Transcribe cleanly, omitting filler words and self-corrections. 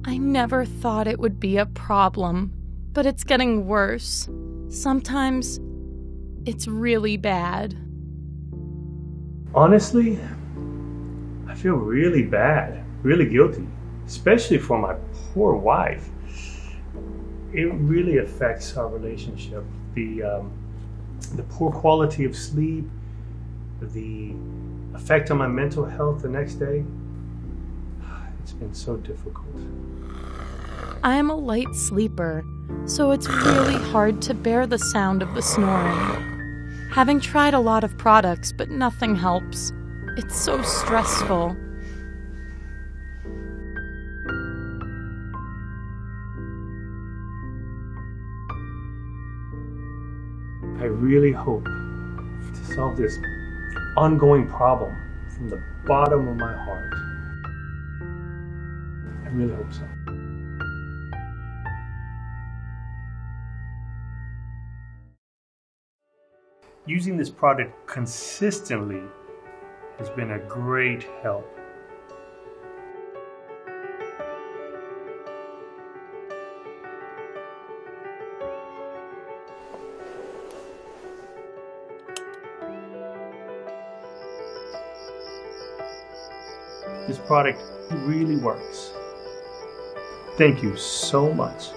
I never thought it would be a problem, but it's getting worse. Sometimes it's really bad. Honestly, I feel really bad, really guilty, especially for my poor wife. It really affects our relationship. The poor quality of sleep, the effect on my mental health the next day. It's been so difficult. I am a light sleeper, so it's really hard to bear the sound of the snoring. Having tried a lot of products, but nothing helps. It's so stressful. I really hope to solve this ongoing problem from the bottom of my heart. I really hope so. Using this product consistently has been a great help. This product really works. Thank you so much.